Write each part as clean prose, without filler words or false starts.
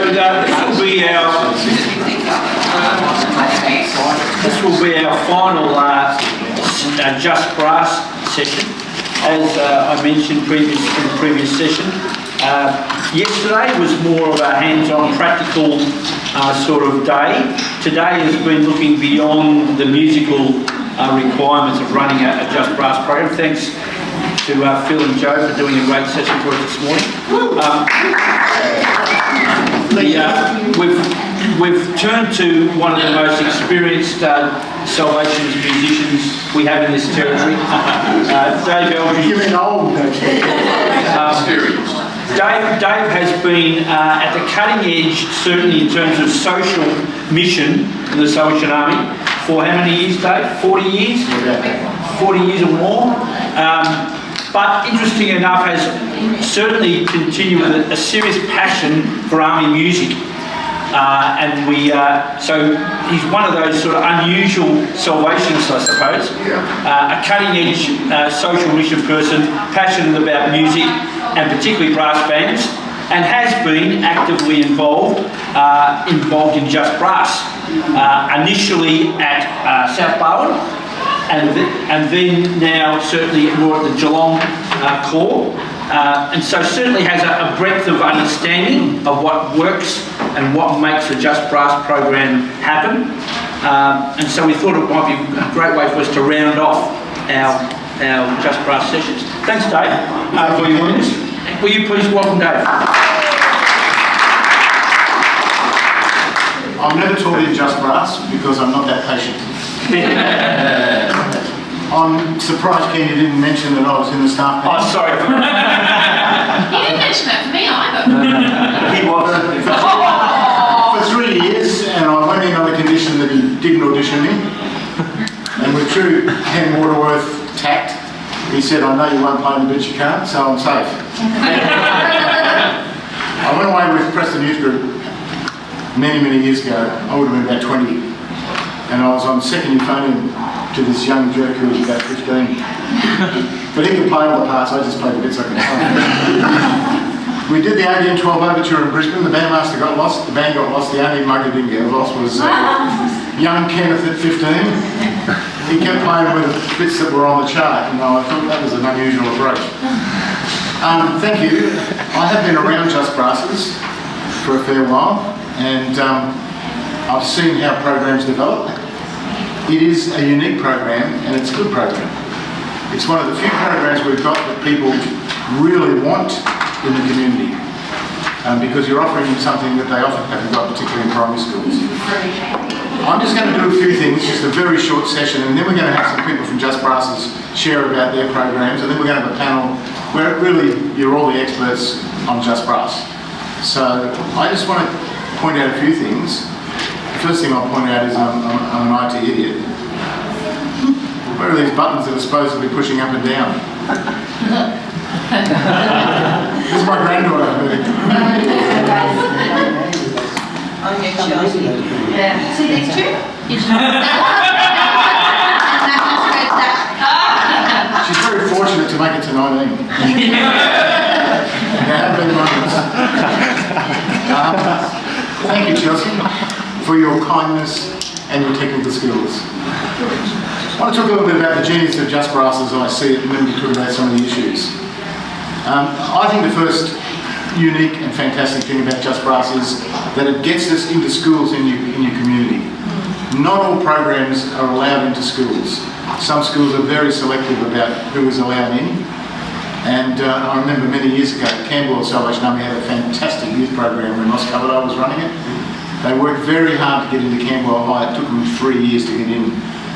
this will be our final Just Brass session. As I mentioned in the previous session, yesterday was more of a hands-on practical sort of day. Today has been looking beyond the musical requirements of running a Just Brass program. Thanks to Phil and Joe for doing a great session for us this morning. We've turned to one of the most experienced Salvationist musicians we have in this territory, Dave Eldridge. You mean old? Dave has been at the cutting edge, certainly in terms of social mission in the Salvation Army, for how many years, Dave? 40 years? 40 years or more. But interesting enough, has certainly continued with a serious passion for army music. So he's one of those sort of unusual Salvationists, I suppose. A cutting-edge social mission person, passionate about music and particularly brass bands, and has been actively involved in Just Brass. Initially at South Barwon, and then now certainly more at the Geelong Corps. And so certainly has a breadth of understanding of what works and what makes a Just Brass program happen. And so we thought it might be a great way for us to round off our Just Brass sessions. Thanks, Dave, for your willingness. Will you please welcome Dave? I've never taught in Just Brass because I'm not that patient. I'm surprised, Ken, you didn't mention that I was in the staff band. Oh, sorry. You didn't mention that for me either. He was. For 3 years, and I went in on the condition that he didn't audition me. And with true Ken Waterworth tact, he said, I know you won't play the bit you can't, so I'm safe. I went away with Preston Youth Group many, many years ago. I would have been about 20. And I was on second euphonium to this young jerk who was about 15. But he could play all the parts, I just played the bits I could play. We did the 1812 Overture in Brisbane, the bandmaster got lost, the band got lost, the only mug who didn't get lost was young Kenneth at 15. He kept playing with the bits that were on the chart, and I thought that was an unusual approach. Thank you. I have been around Just Brasses for a fair while, and I've seen how programs develop. It is a unique program, and it's a good program. It's one of the few programs we've got that people really want in the community, because you're offering them something that they often haven't got, particularly in primary schools. I'm just going to do a few things, just a very short session, and then we're going to have some people from Just Brasses share about their programs, and then we're going to have a panel where really you're all the experts on Just Brass. So I just want to point out a few things. The first thing I'll point out is I'm an IT idiot. Where are these buttons that are supposedly pushing up and down? This is my granddaughter. Yeah. See these two? She's very fortunate to make it to 19. There have been moments. Thank you, Chelsea, for your kindness and your technical skills. I want to talk a little bit about the genius of Just Brass as I see it, and then we talk about some of the issues. I think the first unique and fantastic thing about Just Brass is that it gets us into schools in your community. Not all programs are allowed into schools. Some schools are very selective about who is allowed in. And I remember many years ago, Campbell Salvation Army had a fantastic youth program when Ross Coverdale was running it. They worked very hard to get into Campbell High. It took them 3 years to get in.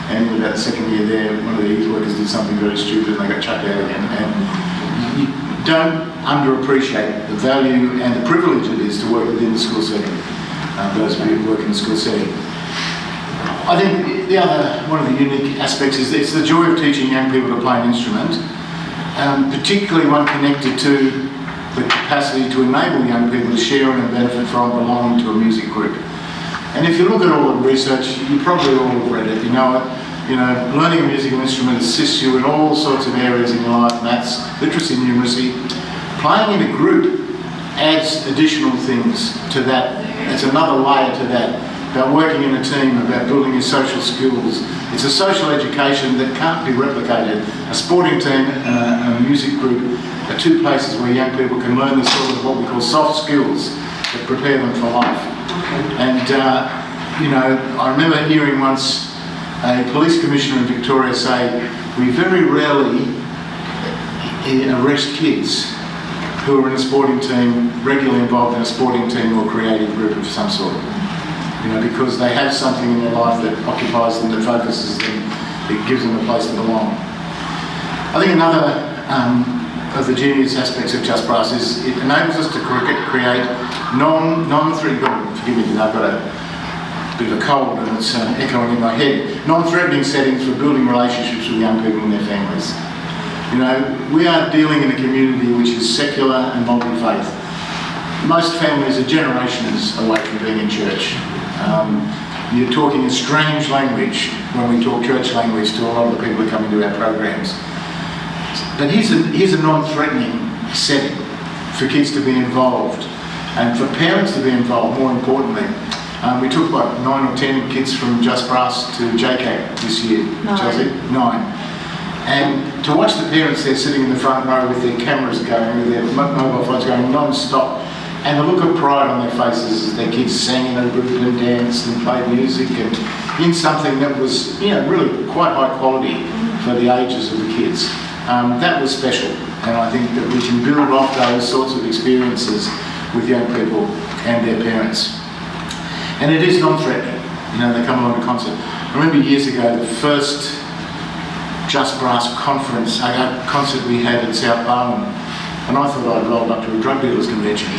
And in about the second year there, one of the youth workers did something very stupid and they got chucked out again. And you don't underappreciate the value and the privilege it is to work within the school setting, those of you who work in the school setting. I think one of the unique aspects is it's the joy of teaching young people to play an instrument, particularly one connected to the capacity to enable young people to share and benefit from belonging to a music group. And if you look at all the research, you probably all have read it, you know it. You know, learning a musical instrument assists you in all sorts of areas in your life, maths, literacy, numeracy. Playing in a group adds additional things to that. It's another layer to that, about working in a team, about building your social skills. It's a social education that can't be replicated. A sporting team and a music group are two places where young people can learn the sort of what we call soft skills that prepare them for life. And you know, I remember hearing once a police commissioner in Victoria say, we very rarely arrest kids who are in a sporting team, regularly involved in a sporting team or creative group of some sort. You know, because they have something in their life that occupies them, that focuses them, that gives them a place to belong. I think another of the genius aspects of Just Brass is it enables us to create non-threatening, forgive me, I've got a bit of a cold and it's echoing in my head, non-threatening settings for building relationships with young people and their families. You know, we are dealing in a community which is secular and multi-faith. Most families are generations away from being in church. You're talking a strange language when we talk church language to a lot of the people who come into our programs. But here's a non-threatening setting for kids to be involved and for parents to be involved, more importantly. We took about 9 or 10 kids from Just Brass to JCAC this year. 9. Chelsea? 9. And to watch the parents there sitting in the front row with their cameras going, with their mobile phones going non-stop, and the look of pride on their faces as their kids sang in a group and danced and played music and in something that was, you know, really quite high quality for the ages of the kids. That was special, and I think that we can build off those sorts of experiences with young people and their parents. And it is non-threatening. You know, they come along to concert. I remember years ago, the first Just Brass conference, a concert we had at South Barwon, and I thought I'd rolled up to a drug dealers convention.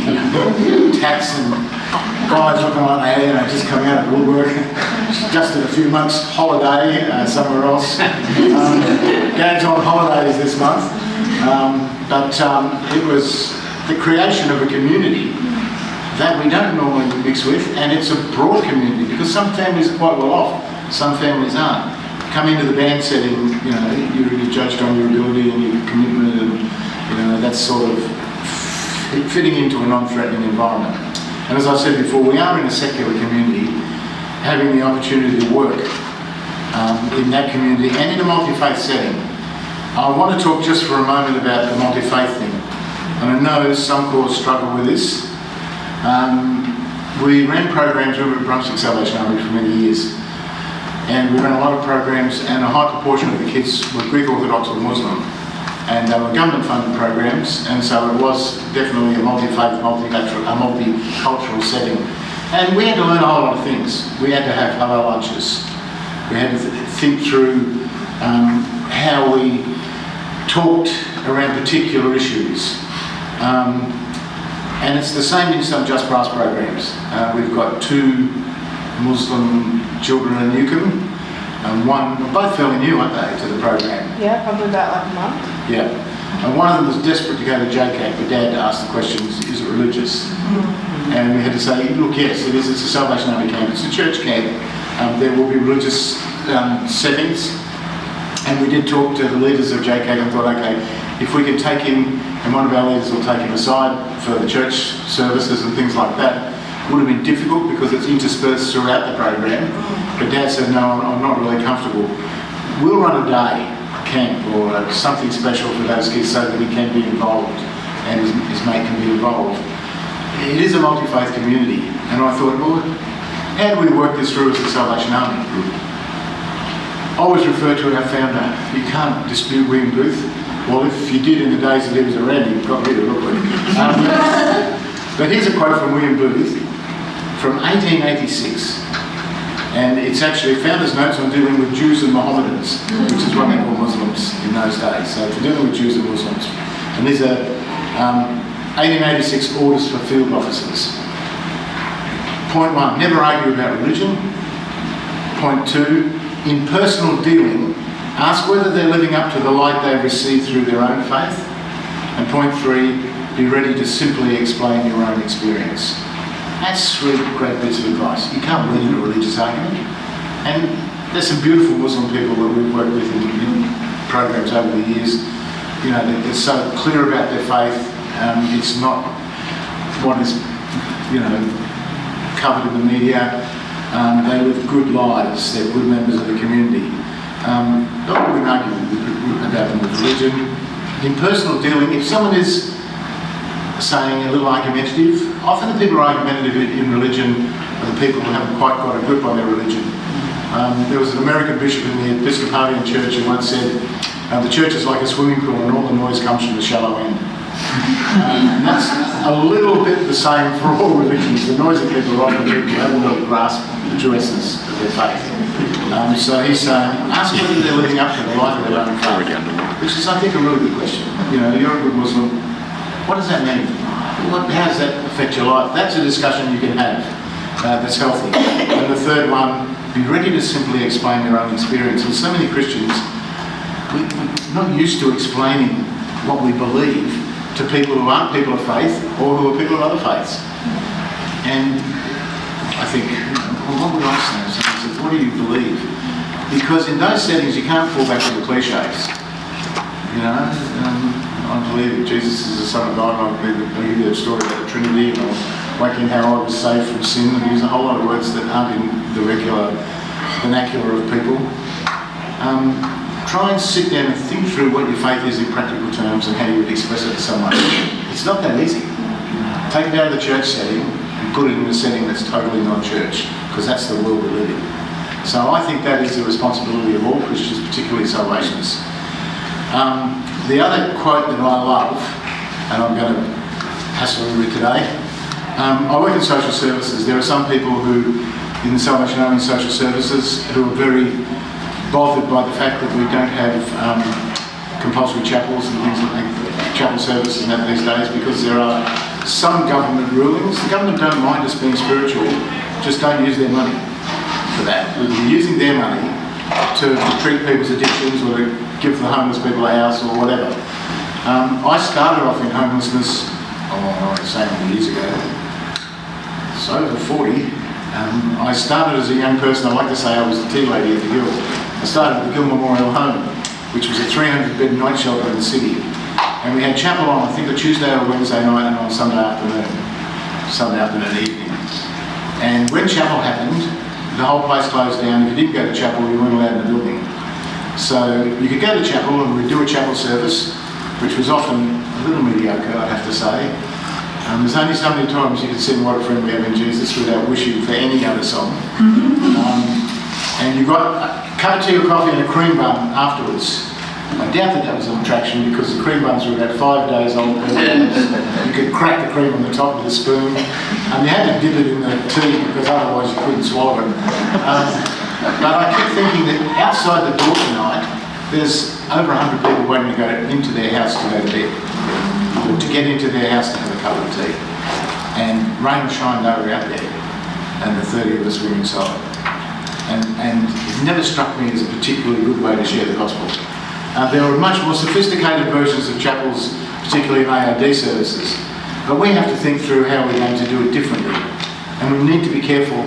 Tats and guys looking like that, you know, just coming out of woodwork. Just in a few months holiday somewhere else. Dad's on holidays this month. But it was the creation of a community that we don't normally mix with, and it's a broad community because some families are quite well off, some families aren't. Come into the band setting, you know, you're judged on your ability and your commitment, and you know, that's sort of fitting into a non-threatening environment. And as I said before, we are in a secular community, having the opportunity to work in that community and in a multi-faith setting. I want to talk just for a moment about the multi-faith thing. And I know some cause struggle with this. We ran programs over at Brunswick Salvation Army for many years. And we ran a lot of programs, and a high proportion of the kids were Greek Orthodox or Muslim. And they were government-funded programs, and so it was definitely a multi-faith, multicultural setting. And we had to learn a whole lot of things. We had to have halal lunches. We had to think through how we talked around particular issues. And it's the same in some Just Brass programs. We've got 2 Muslim children in Newcombe, and one, both fairly new, aren't they, to the program? Yeah, probably about like a month. Yeah. And one of them was desperate to go to JCAC, but Dad asked the question, is it religious? Mm-hmm. And we had to say, look, yes, it is. It's a Salvation Army camp. It's a church camp. There will be religious settings. And we did talk to the leaders of JCAC and thought, okay, if we can take him, and one of our leaders will take him aside for the church services and things like that. Would have been difficult because it's interspersed throughout the program. But Dad said, no, I'm not really comfortable. We'll run a day camp or something special for those kids so that he can be involved and his mate can be involved. It is a multi-faith community. And I thought, well, how do we work this through as the Salvation Army? I always refer to our founder. You can't dispute William Booth. Well, if you did in the days that he was around, you got rid of it. But here's a quote from William Booth from 1886. And it's actually Founder's Notes on dealing with Jews and Mohammedans, which is what they call Muslims in those days. So for dealing with Jews and Muslims. And these are 1886 orders for field officers. Point 1, never argue about religion. Point 2, in personal dealing, ask whether they're living up to the light they've received through their own faith. And point 3, be ready to simply explain your own experience. That's 3 great bits of advice. You can't win in a religious argument. And there's some beautiful Muslim people that we've worked with in programs over the years. You know, they're so clear about their faith. It's not what is, covered in the media. They live good lives. They're good members of the community. Not an argument about them with religion. In personal dealing, if someone is saying a little argumentative, often the people who are argumentative in religion are the people who haven't quite got a grip on their religion. There was an American bishop in the Episcopalian church who once said, the church is like a swimming pool and all the noise comes from the shallow end. And that's a little bit the same for all religions. The noisy people are often people who haven't really grasped the true essence of their faith. So he's saying, ask whether they're living up to the light of their own faith. Which is, I think, a really good question. You're a good Muslim. What does that mean? How does that affect your life? That's a discussion you can have that's healthy. And the third one, be ready to simply explain your own experience. And so many Christians, we're not used to explaining what we believe to people who aren't people of faith or who are people of other faiths. And I think, what would I say? Someone says, what do you believe? Because in those settings you can't fall back to the cliches. I believe that Jesus is the Son of God, and I believe the story about the Trinity, and like in how I was saved from sin, and use a whole lot of words that aren't in the regular vernacular of people. Try and sit down and think through what your faith is in practical terms and how you would express it to someone. It's not that easy. Take it out of the church setting and put it in a setting that's totally non-church, because that's the world we live in. So I think that is the responsibility of all Christians, particularly Salvationists. The other quote that I love, and I'm going to hassle you with today, I work in social services. There are some people who, in the Salvation Army social services, who are very bothered by the fact that we don't have compulsory chapels and things like chapel services and that these days, because there are some government rulings. The government don't mind us being spiritual, just don't use their money for that. We're using their money to treat people's addictions or to give the homeless people a house or whatever. I started off in homelessness, I was saying years ago, so over 40. I started as a young person. I like to say I was the tea lady at the Gill. I started at the Gill Memorial Home, which was a 300-bed night shelter in the city. And we had chapel on, I think, a Tuesday or Wednesday night and on Sunday afternoon evening. And when chapel happened, the whole place closed down. If you didn't go to chapel, you weren't allowed in the building. So you could go to chapel and we'd do a chapel service, which was often a little mediocre, I have to say. There's only so many times you could sing What a Friend We Have in Jesus without wishing for any other song. And you got a cup of tea or coffee and a cream bun afterwards. I doubt that was an attraction, because the cream buns were about 5 days old. You could crack the cream on the top with a spoon, and you had to dip it in the tea because otherwise you couldn't swallow it. But I kept thinking that outside the door tonight, there's over 100 people waiting to go into their house to go to bed, or to get into their house to have a cup of tea. And rain or shine, they were out there, and the 30 of us were inside. And it never struck me as a particularly good way to share the gospel. There are much more sophisticated versions of chapels, particularly in ARD services. But we have to think through how we're going to do it differently. And we need to be careful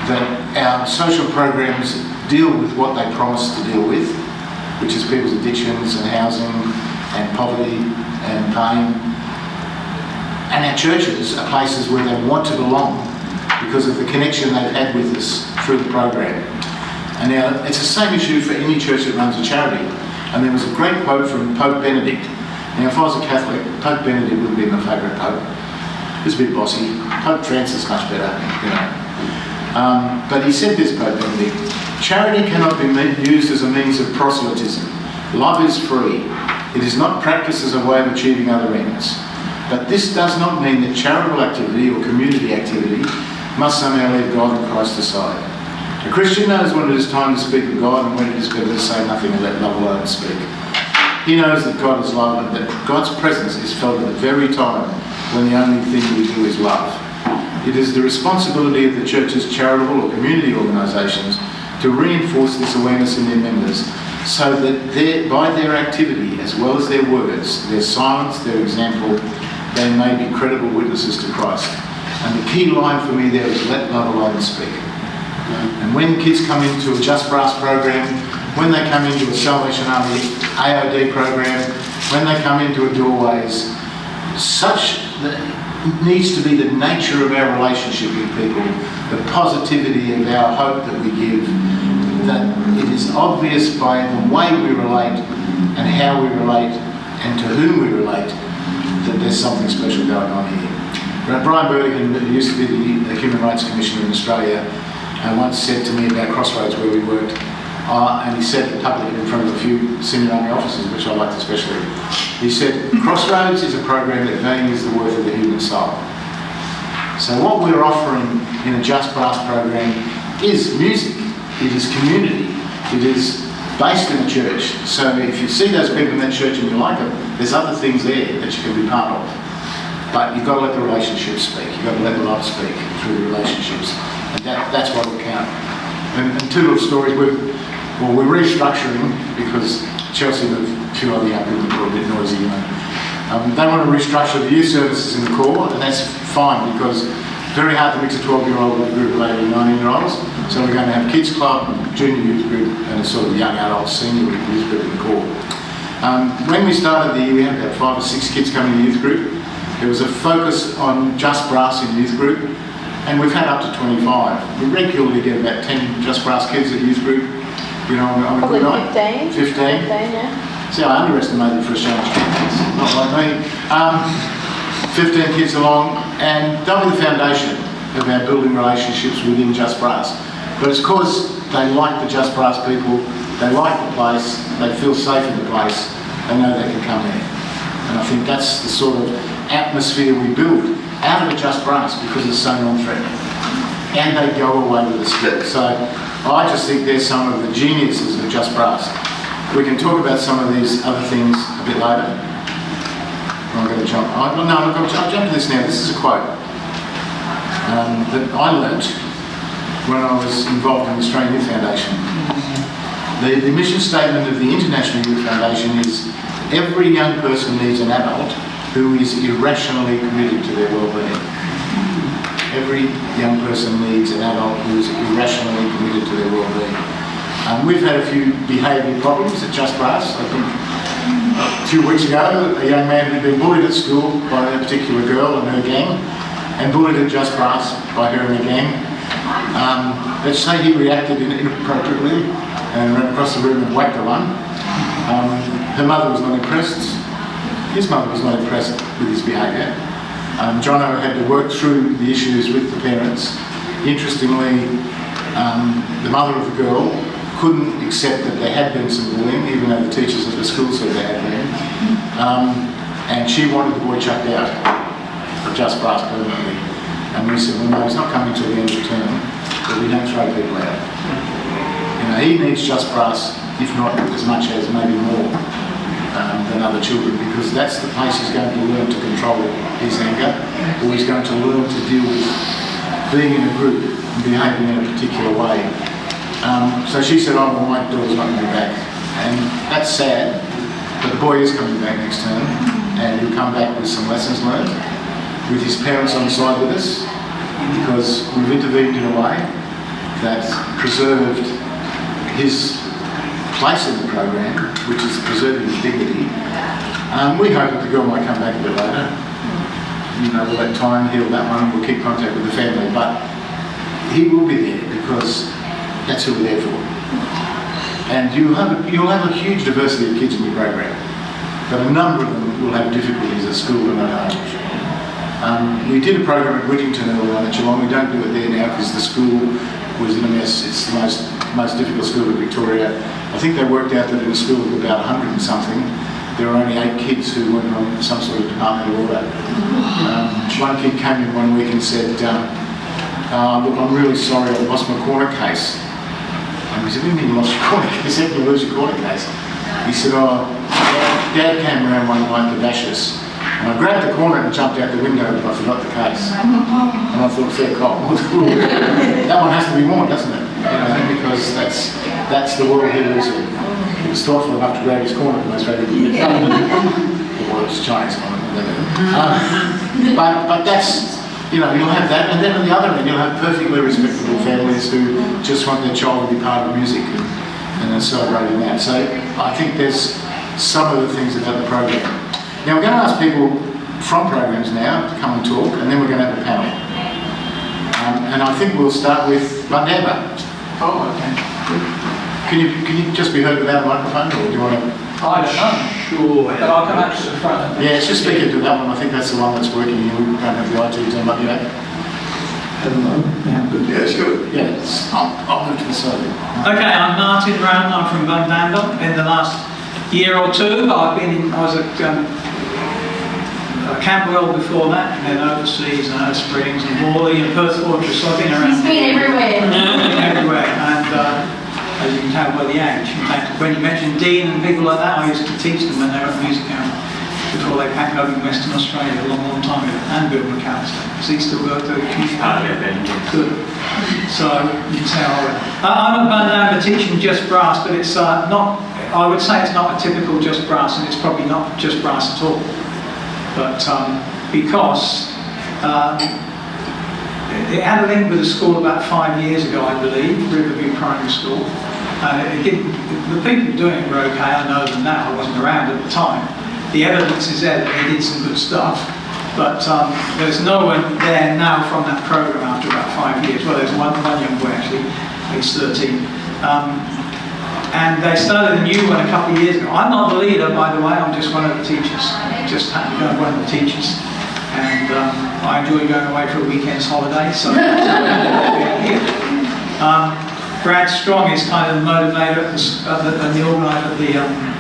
that our social programs deal with what they promise to deal with, which is people's addictions and housing and poverty and pain. And our churches are places where they want to belong because of the connection they've had with us through the program. And now, it's the same issue for any church that runs a charity. And there was a great quote from Pope Benedict. Now, if I was a Catholic, Pope Benedict would be my favourite pope. He was a bit bossy. Pope Francis much better, But he said this, Pope Benedict: charity cannot be used as a means of proselytism. Love is free. It is not practiced as a way of achieving other ends. But this does not mean that charitable activity or community activity must somehow leave God and Christ aside. A Christian knows when it is time to speak of God and when it is better to say nothing and let love alone speak. He knows that God is love and that God's presence is felt at the very time when the only thing we do is love. It is the responsibility of the church's charitable or community organisations to reinforce this awareness in their members, so that by their activity, as well as their words, their silence, their example, they may be credible witnesses to Christ. And the key line for me there is let love alone speak. And when kids come into a Just Brass program, when they come into a Salvation Army AOD program, when they come into a Doorways, needs to be the nature of our relationship with people, the positivity of our hope that we give, that it is obvious by the way we relate and how we relate and to whom we relate that there's something special going on here. Brian Burdigan, who used to be the Human Rights Commissioner in Australia, once said to me about Crossroads where we worked, and he said it publicly in front of a few senior army officers, which I liked especially. He said, Crossroads is a program that values the worth of the human soul. So what we're offering in a Just Brass program is music, it is community, it is based in a church. So if you see those people in that church and you like them, there's other things there that you can be part of. But you've got to let the relationships speak, you've got to let the love speak through the relationships. And that's what will count. And two little stories, we're restructuring because Chelsea and a few other young people are a bit noisy, you know. They want to restructure the youth services in the core, and that's fine because it's very hard to mix a 12-year-old with a group of 18 and 19-year-olds. So we're going to have kids club, junior youth group, and a sort of young adult senior youth group in the core. When we started the year, we had about 5 or 6 kids coming to the youth group. There was a focus on Just Brass in youth group, and we've had up to 25. We regularly get about 10 Just Brass kids at youth group. You know, on a good night. 15. 15. Yeah. See, I underestimated for a change. Not like me. 15 kids along, and they'll be the foundation of our building relationships within Just Brass. But it's because they like the Just Brass people, they like the place, they feel safe in the place, they know they can come there. And I think that's the sort of atmosphere we build out of a Just Brass because it's so non-threatening. And they go away with a skill. So I just think there's some of the geniuses of Just Brass. We can talk about some of these other things a bit later. I'm going to jump. I'll jump to this now. This is a quote that I learnt when I was involved in the Australian Youth Foundation. The mission statement of the International Youth Foundation is, every young person needs an adult who is irrationally committed to their well-being. Every young person needs an adult who is irrationally committed to their well-being. We've had a few behaviour problems at Just Brass. I think a few weeks ago, a young man had been bullied at school by a particular girl and her gang, and bullied at Just Brass by her and her gang. Let's say he reacted inappropriately and ran across the room and whacked her one. Her mother was not impressed. His mother was not impressed with his behaviour. Jono had to work through the issues with the parents. Interestingly, the mother of the girl couldn't accept that there had been some bullying, even though the teachers at the school said there had been. And she wanted the boy chucked out of Just Brass permanently. And we said, well, no, he's not coming till the end of the term, but we don't throw people out. You know, he needs Just Brass, if not as much as, maybe more, than other children, because that's the place he's going to learn to control his anger, or he's going to learn to deal with being in a group and behaving in a particular way. So she said, oh, well, my daughter's not going to be back. And that's sad, but the boy is coming back next term, and he'll come back with some lessons learned, with his parents on side with us, because we've intervened in a way that preserved his place in the program, which is preserving his dignity. We hope that the girl might come back a bit later. You know, we'll let time heal that one, we'll keep contact with the family, but he will be there because that's who we're there for. And you'll have a huge diversity of kids in your program, but a number of them will have difficulties at school and at home. We did a program at Whittington earlier on at Geelong. We don't do it there now because the school was in a mess. It's the most difficult school in Victoria. I think they worked out that in a school of about 100 and something, there were only 8 kids who went on some sort of departmental order. One kid came in one week and said, look, I'm really sorry, I lost my corner case. And we said, what do you mean you lost your corner case? He said, you lose your corner case. He said, oh, Dad came around one night to bash us. And I grabbed the corner and jumped out the window, but I forgot the case. And I thought, fair cop. That one has to be worn, doesn't it? You know, because that's the world he lives in. He was thoughtful enough to grab his corner, but most ready to well, it's Chinese corner. But that's, you know, you'll have that, and then on the other end, you'll have perfectly respectable families who just want their child to be part of music and are celebrating that. So I think there's some of the things about the program. Now we're going to ask people from programs now to come and talk, and then we're going to have a panel. And I think we'll start with Bundamba. Oh, okay. Can you just be heard without a microphone, or do you want to? I don't know. Sure. But I'll come out to the front. Yeah, it's just speaking to that one. I think that's the one that's working here. We don't have the IT team up yet. Hello. Yeah, good. Yeah, it's good. Yeah, I'll move to the side. Okay, I'm Martin Brown. I'm from Bundamba. In the last year or two, I was at Camberwell before that, and then overseas, and Alice Springs, and Morley, and Perth Fortress. So I've been around. He's been everywhere. Everywhere. And as you can tell by the age, in fact, when you mention Dean and people like that, I used to teach them when they were at music camp before they packed over in Western Australia a long time ago, and Bill McAllister. Does he still work there? Good. So you can tell. I'm at Bundamba teaching just brass, but it's not. I would say it's not a typical just brass, and it's probably not just brass at all. But because it had a link with a school about 5 years ago, I believe, Riverview Primary School. It didn't, the people doing it were okay, I know them now, I wasn't around at the time. The evidence is there that they did some good stuff, but there's no one there now from that program after about 5 years. Well, there's one young boy actually, he's 13. And they started a new one a couple of years ago. I'm not the leader, by the way, I'm just one of the teachers. Just happened to be one of the teachers. And I enjoy going away for a weekend's holiday, so here. Brad Strong is kind of the motivator and the organiser of the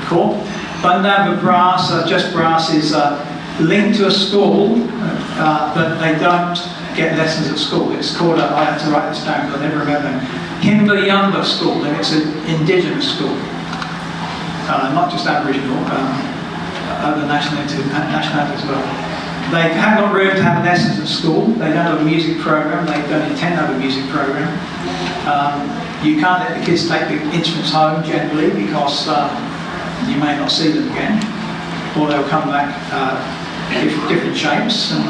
corps. Bundamba Brass, just brass, is linked to a school, but they don't get lessons at school. It's called, I have to write this down because I never remember, Himba Yumba School, and it's an indigenous school. Not just Aboriginal, other nationalities as well. They have got room to have lessons at school. They don't have a music program. They don't intend to have a music program. You can't let the kids take the instruments home generally because you may not see them again, or they'll come back different shapes, and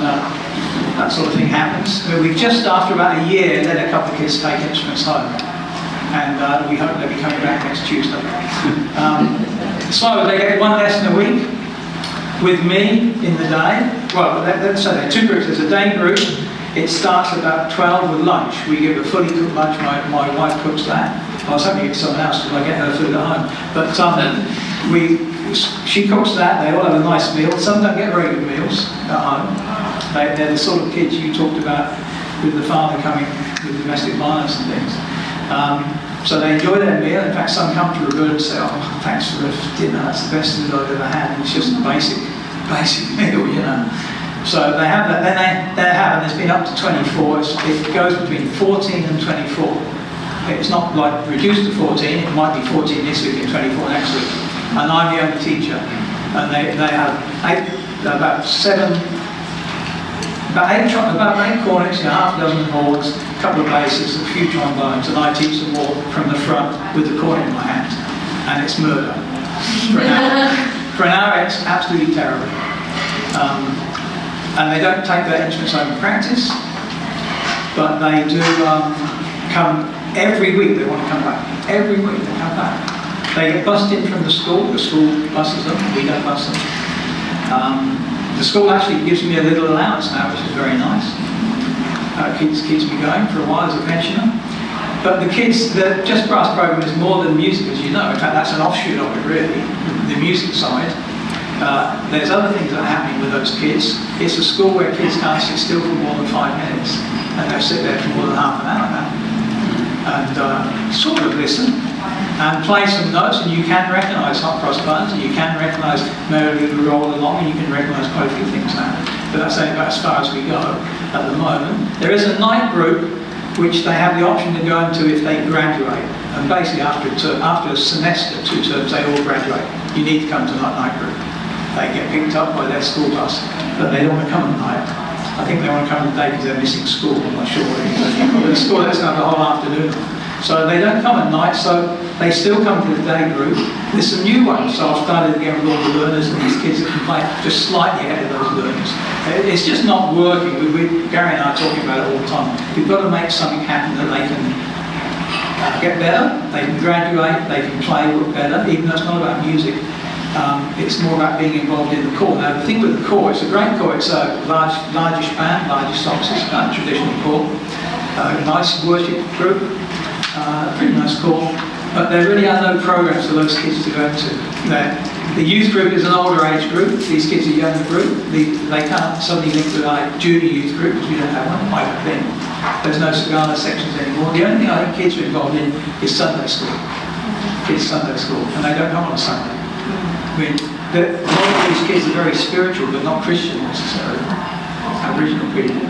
that sort of thing happens. We've just, after about a year, let a couple of kids take instruments home, and we hope they'll be coming back next Tuesday. So they get one lesson a week with me in the day. Well, let's say there are two groups. There's a day group. It starts at about 12 with lunch. We give a fully cooked lunch. My wife cooks that. I was hoping to get someone else because I get her food at home. But she cooks that. They all have a nice meal. Some don't get very good meals at home. They're the sort of kids you talked about with the father coming with domestic violence and things. So they enjoy their meal. In fact, some come to Roberta and say, "Oh, thanks for the dinner. That's the best food I've ever had." And it's just a basic meal, you know. So they have that. Then they have, and it's been up to 24. It goes between 14 and 24. It's not like reduced to 14. It might be 14 this week and 24 next week. And I'm the only teacher. And they have about eight cornets, half a dozen horns, a couple of basses, a few trombones, and I teach them all from the front with the cornet in my hand. And it's murder. For an hour, it's absolutely terrible. And they don't take their instruments home and practice, but they do come every week. They want to come back. Every week they come back. They get bussed in from the school buses them, we don't bus them. The school actually gives me a little allowance now, which is very nice. Keeps me going for a while as a pensioner. But the Just Brass program is more than music, as you know. In fact, that's an offshoot of it, really, the music side. There's other things that are happening with those kids. It's a school where kids can't sit still for more than 5 minutes, and they'll sit there for more than half an hour now. And sort of listen and play some notes, and you can recognise hot cross buns, and you can recognise Merrily We Roll Along, and you can recognise quite a few things now. But that's only about as far as we go at the moment. There is a night group which they have the option to go into if they graduate. And basically after a semester, 2 terms, they all graduate. You need to come to that night group. They get picked up by their school bus, but they don't want to come at night. I think they want to come at day because they're missing school. I'm not sure what it is. But the school lets them have the whole afternoon. So they don't come at night, so they still come to the day group. There's some new ones, so I've started again with all the learners and these kids that can play just slightly ahead of those learners. It's just not working. Gary and I are talking about it all the time. We've got to make something happen that they can get better, they can graduate, they can play better, even though it's not about music. It's more about being involved in the core. Now, the thing with the core, it's a great core. It's a largish band, largish songs. It's a traditional core. Nice worship group, pretty nice core. But there really are no programs for those kids to go into. The youth group is an older age group. These kids are a younger group. They can't suddenly link to like junior youth group because we don't have one. I don't think. There's no Sagana sections anymore. The only thing I think kids are involved in is Sunday school. Kids Sunday school, and they don't come on a Sunday. I mean, a lot of these kids are very spiritual, but not Christian necessarily. Aboriginal people.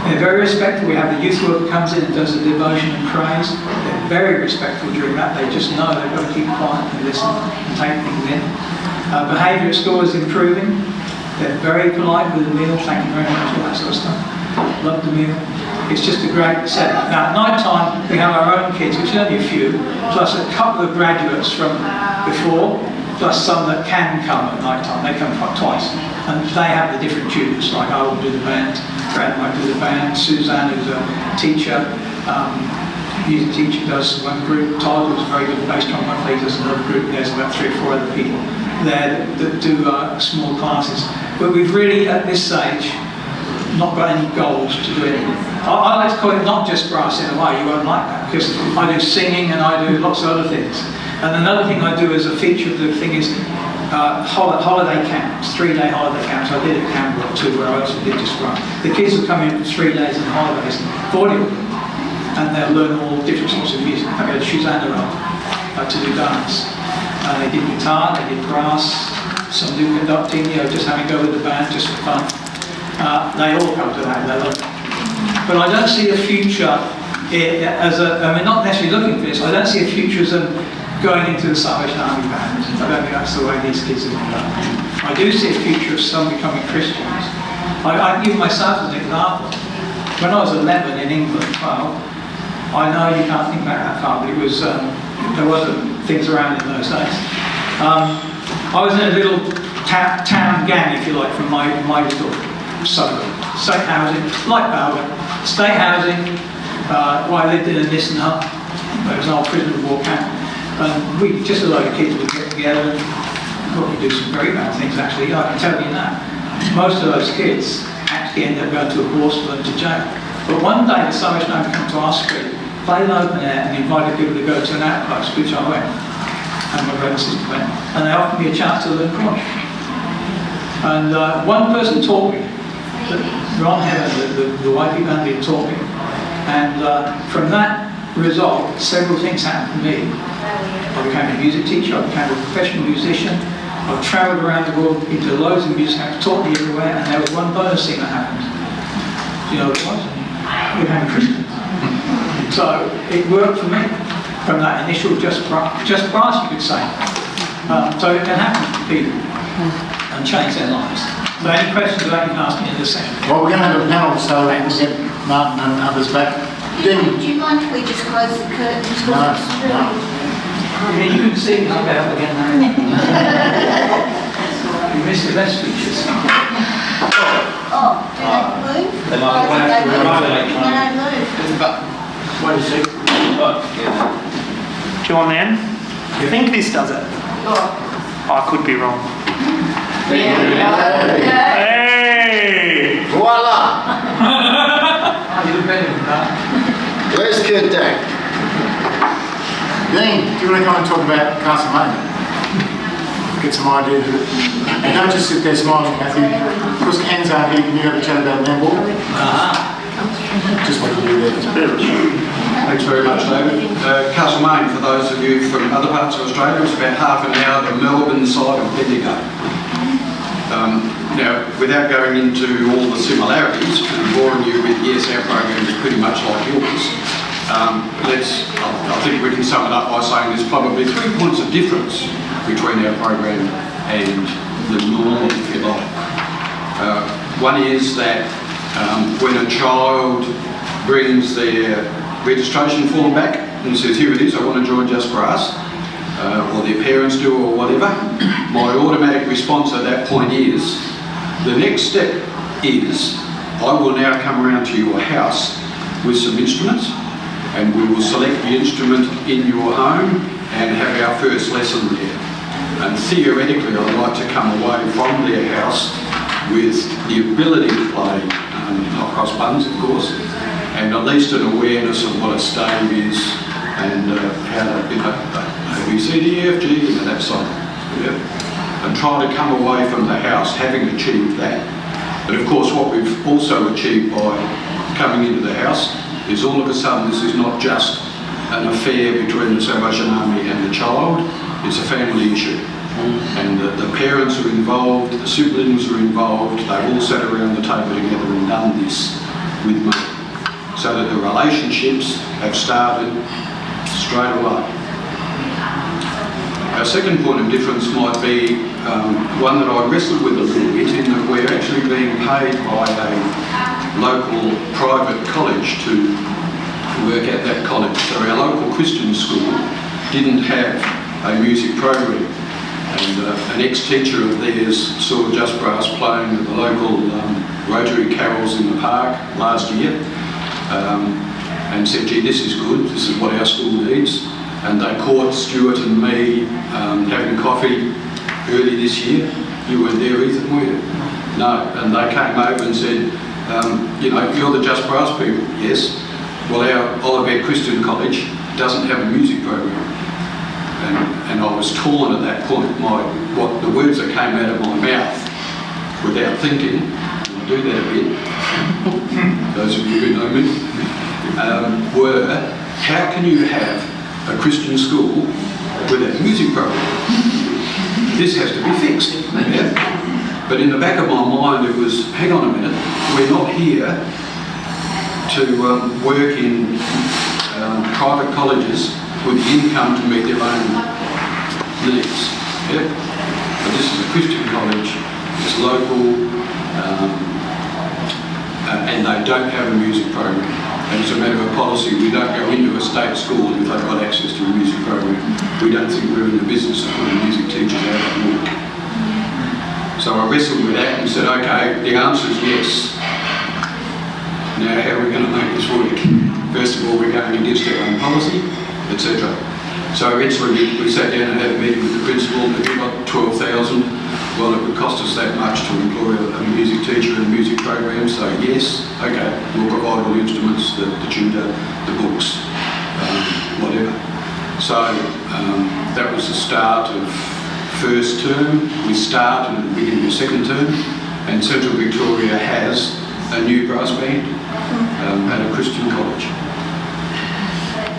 They're very respectful. We have the youth worker comes in and does the devotion and praise. They're very respectful during that. They just know they've got to keep quiet and listen and take things in. Behaviour at school is improving. They're very polite with the meal. Thank you very much, all that sort of stuff. Love the meal. It's just a great setting. Now, at night time, we have our own kids, which is only a few, plus a couple of graduates from before, plus some that can come at night time. They come twice. And they have the different tutors, like I will do the band, Brad might do the band, Suzanne, who's a teacher, music teacher, does one group, Todd, who's a very good bass drum player, does another group. There's about 3 or 4 other people there that do small classes. But we've really, at this stage, not got any goals to do anything. I like to call it not just brass in a way. You won't like that because I do singing and I do lots of other things. And another thing I do as a feature of the thing is holiday camps, 3-day holiday camps. I did at Canberra too, where I also did just brass. The kids will come in for 3 days in holidays, 40 of them, and they'll learn all different sorts of music. I had Susanna up to do dance. They did guitar, they did brass, some do conducting, just having a go with the band, just for fun. They all come to that, they love it. But I don't see a future not necessarily looking for this, I don't see a future as going into the Salvation Army band. I don't think that's the way these kids are going to go. I do see a future of some becoming Christians. I give myself as an example. When I was 11 in England, well, I know you can't think back that far, but it was, there wasn't things around in those days. I was in a little town gang, if you like, from my little suburb. State housing, like Bowden. State housing, I lived in a Nissen hut. There was an old prisoner of war camp. And we, just a load of kids would get together and probably do some very bad things actually, I can tell you that. Most of those kids actually ended up going to a hospital and to jail. But one day the Salvation Army came to our street, played open air and invited people to go to an outpost, which I went. And my brother and sister went. And they offered me a chance to learn Crotch. And one person taught me, Ron Heather, the YP band leader, taught me. And from that result, several things happened for me. I became a music teacher, I became a professional musician, I've travelled around the world into loads of music, I've taught me everywhere, and there was one bonus thing that happened. Do you know what it was? I became a Christian. So it worked for me from that initial just brass, you could say. So it can happen to people and change their lives. So any questions about you can ask me in this section? Well, we're going to have a panel, so we'll get Martin and others back. Do you mind if we just close the curtains? No. Yeah, you can see me up again now. You missed the best features. Oh, do they move? They might Why have do to they rotate. move? Wait a sec. Do you want them? I think this does it. I could be wrong. Hey! Voila! You look better than that. Where's Kurt Day? Dean, do you want to come and talk about Castlemaine? Get some ideas of it. And don't just sit there smiling, Matthew. Because Ken's aren't here, can you have a chat about handball? Just what you do there. Thanks very much, David. Castlemaine, for those of you from other parts of Australia, is about half an hour the Melbourne side of Bendigo. Now, without going into all the similarities and boring you with, yes, our program is pretty much like yours, I think we can sum it up by saying there's probably 3 points of difference between our program and the norm, if you like. One is that when a child brings their registration form back and says, here it is, I want to join Just Brass, or their parents do or whatever, my automatic response at that point is, the next step is, I will now come around to your house with some instruments and we will select the instrument in your home and have our first lesson there. And theoretically, I'd like to come away from their house with the ability to play, not cross buttons, of course, and at least an awareness of what a stave is and how to, A, B, C, D, E, F, G, that sort of thing. And try to come away from the house having achieved that. But of course, what we've also achieved by coming into the house is all of a sudden this is not just an affair between the Salvation Army and the child, it's a family issue. And the parents are involved, the siblings are involved, they've all sat around the table together and done this with me. So that the relationships have started straight away. Our second point of difference might be one that I wrestled with a little bit, in that we're actually being paid by a local private college to work at that college. So our local Christian school didn't have a music program. And an ex-teacher of theirs saw Just Brass playing at the local Rotary carols in the park last year and said, gee, this is good, this is what our school needs. And they caught Stuart and me having coffee early this year. You weren't there, Ethan, were you? No. And they came over and said, you're the Just Brass people. Yes. Well, our Olivet Christian College doesn't have a music program. And I was torn at that point. What the words that came out of my mouth without thinking, and I do that a bit, those of you who know me, were, how can you have a Christian school with a music program? This has to be fixed. Yeah? But in the back of my mind it was, hang on a minute, we're not here to work in private colleges with the income to meet their own needs. Yeah? But this is a Christian college, it's local, and they don't have a music program. And as a matter of policy, we don't go into a state school if they've got access to a music program. We don't think we're in the business of putting music teachers out of work. So I wrestled with that and said, okay, the answer is yes. Now how are we going to make this work? First of all, we're going against our own policy, etc. So eventually we sat down and had a meeting with the principal. If we've got 12,000, well, it would cost us that much to employ a music teacher and a music program. So yes, okay, we'll provide all the instruments, the tutor, the books, whatever. So that was the start of first term. We started at the beginning of second term, and Central Victoria has a new brass band at a Christian college.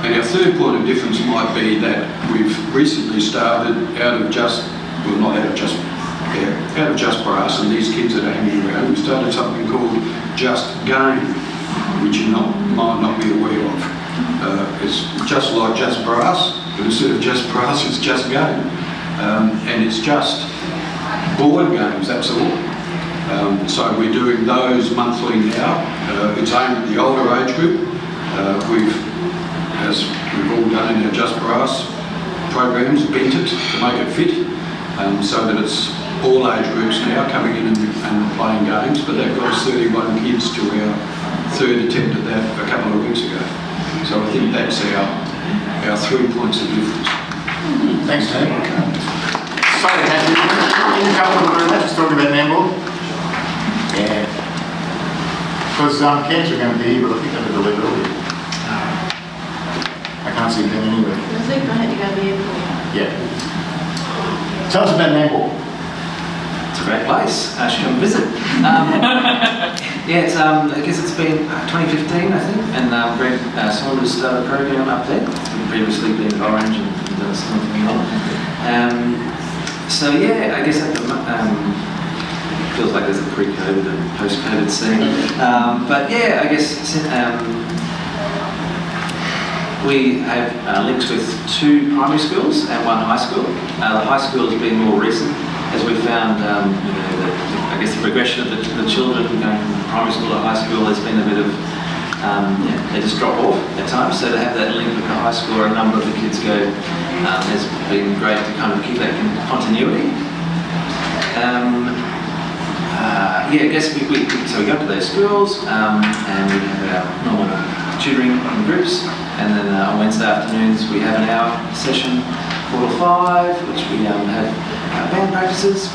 And our third point of difference might be that we've recently started out of Just Brass and these kids that are hanging around, we started something called Just Game, which you might not be aware of. It's just like Just Brass, but instead of Just Brass, it's Just Game. And it's just board games, that's all. So we're doing those monthly now. It's aimed at the older age group. As we've all done in our Just Brass programs, bent it to make it fit, so that it's all age groups now coming in and playing games. But that got us 31 kids to our third attempt at that a couple of weeks ago. So I think that's our 3 points of difference. Thanks, Dave. Sorry, Dave. Can you come to the room? Just talking about netball. Yeah. Because Cancer are going to be here, but I think they're going to leave early. I can't see them anywhere. I think I had to go to the airport. Yeah. Tell us about netball. It's a great place. I should come visit. It's, I guess it's been 2015, I think, and Greg Saunders started a program up there. It's previously been Orange and done something more. So yeah, I guess at the it feels like there's a pre-COVID and post-COVID scene. But yeah, I guess we have links with 2 primary schools and 1 high school. The high school has been more recent, as we found, I guess the progression of the children going from primary school to high school has been a bit of, they just drop off at times. So to have that link with the high school where a number of the kids go has been great to kind of keep that continuity. I guess we go to those schools and we have our normal tutoring in groups, and then on Wednesday afternoons we have an hour session 4 to 5, which we have band practices.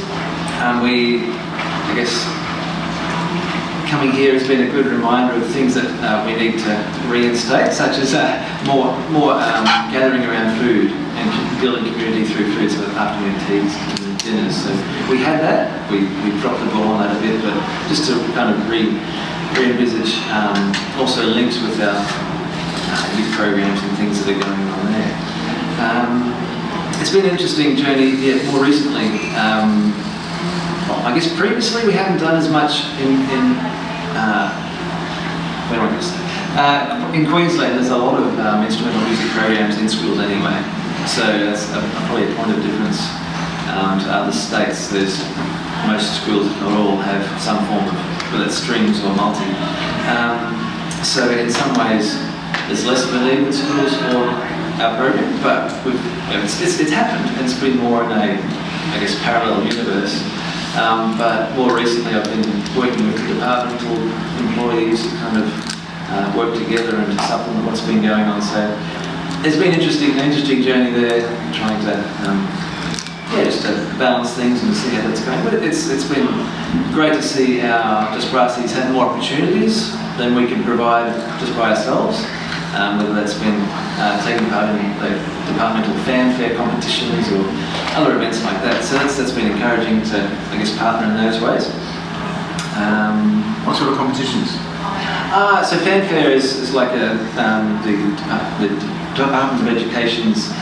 I guess, coming here has been a good reminder of things that we need to reinstate, such as more gathering around food and building community through food, so afternoon teas and dinners. So we had that. We dropped the ball on that a bit, but just to kind of re-envisage also links with our youth programs and things that are going on there. It's been an interesting journey. More recently. I guess previously we haven't done as much in Queensland. There's a lot of instrumental music programs in schools anyway, so that's probably a point of difference to other states. Most schools, if not all, have some form of, whether it's strings or multi. So in some ways, there's less of a need in schools for our program, but it's happened, and it's been more in a, I guess, parallel universe. But more recently I've been working with the departmental employees to kind of work together and to supplement what's been going on. So it's been an interesting journey there, trying to just to balance things and see how that's going. But it's been great to see our Just Brassies have more opportunities than we can provide just by ourselves. Whether that's been taking part in the departmental fanfare competitions or other events like that. So that's been encouraging to, I guess, partner in those ways. What sort of competitions? So fanfare is like the Department of Education's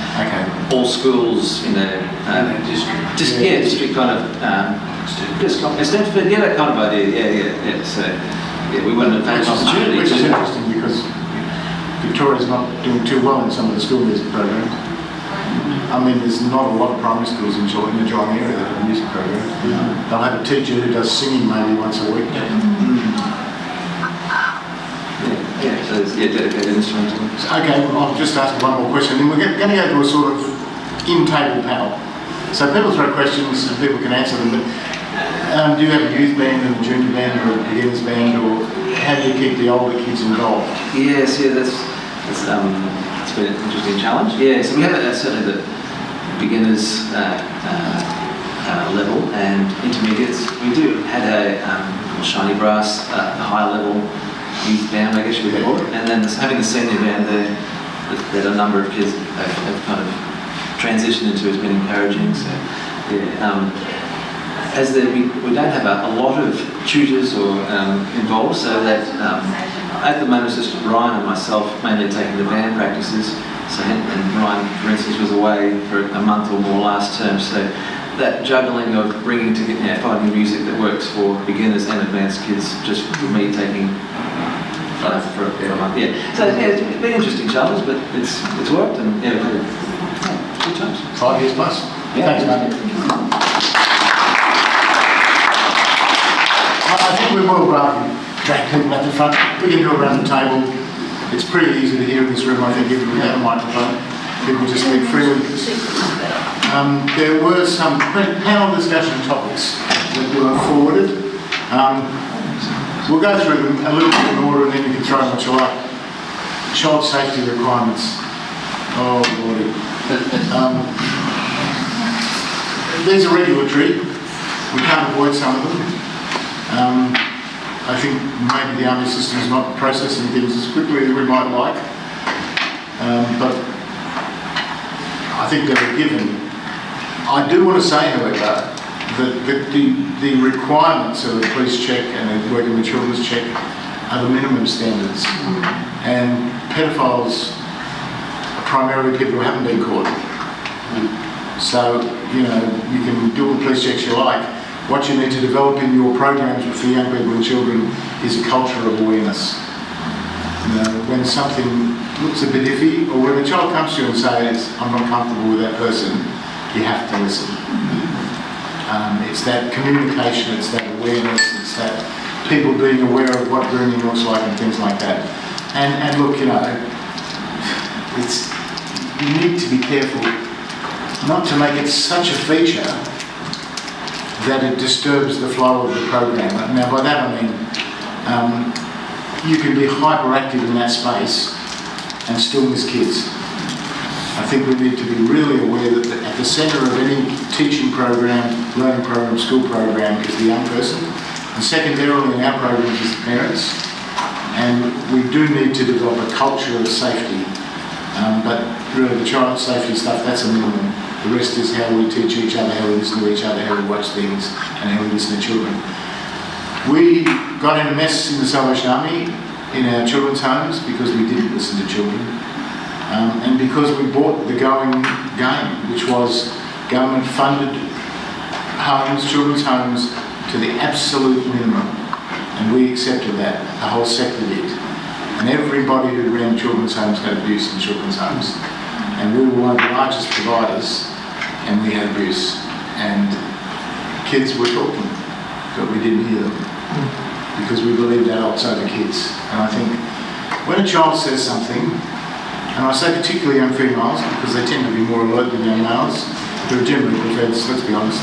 all schools, district kind of Stanford, that kind of idea. So we wanted to find an opportunity. Which is interesting because Victoria's not doing too well in some of the school music programs. I mean, there's not a lot of primary schools in the Geelong area that have a music program. They'll have a teacher who does singing maybe once a week. So it's dedicated instrumental. Okay, well, I'll just ask one more question, and we're going to go to a sort of in-table panel. So people throw questions and people can answer them, but do you have a youth band and a junior band or a beginners band, or how do you keep the older kids involved? Yes, it's been an interesting challenge. Yeah, so we have certainly the beginners level and intermediates. We do had a shiny brass, the high level youth band, I guess you would call it, and then having the senior band there that a number of kids have kind of transitioned into has been encouraging. So we don't have a lot of tutors or involved, so that at the moment it's just Ryan and myself mainly taking the band practices. So and Ryan, for instance, was away for a month or more last term. So that juggling of bringing together, finding music that works for beginners and advanced kids, just for me taking for a month. So it's been an interesting challenge, but it's worked, and good challenge. 5 years plus. Thanks, mate. I think we will drag people at the front. We can do it around the table. It's pretty easy to hear in this room, I think, even without a microphone. People just speak freely. There were some panel discussion topics that were forwarded. We'll go through them a little bit in order, and then you can throw in what you like. Child safety requirements. Oh, lordy. These are regulatory. We can't avoid some of them. I think maybe the army system is not processing things as quickly as we might like, but I think they're a given. I do want to say, however, that the requirements of the police check and the working with children's check are the minimum standards, and pedophiles are primarily people who haven't been caught. So, you can do all the police checks you like. What you need to develop in your programs for young people and children is a culture of awareness. When something looks a bit iffy, or when a child comes to you and says, I'm not comfortable with that person, you have to listen. It's that communication, it's that awareness, it's that people being aware of what grooming looks like and things like that. And look, you need to be careful not to make it such a feature that it disturbs the flow of the program. Now by that I mean, you can be hyperactive in that space and still miss kids. I think we need to be really aware that at the centre of any teaching program, learning program, school program is the young person. And secondarily in our programs is the parents. And we do need to develop a culture of safety. But really the child safety stuff, that's a minimum. The rest is how we teach each other, how we listen to each other, how we watch things, and how we listen to children. We got in a mess in the Salvation Army in our children's homes because we didn't listen to children. And because we bought the going game, which was government-funded homes, children's homes, to the absolute minimum. And we accepted that, the whole sector did. And everybody who ran children's homes had abuse in children's homes. And we were one of the largest providers, and we had abuse. And kids were talking, but we didn't hear them. Because we believed adults over kids. And I think when a child says something, and I say particularly young females, because they tend to be more alert than young males, who are generally preferred, let's be honest.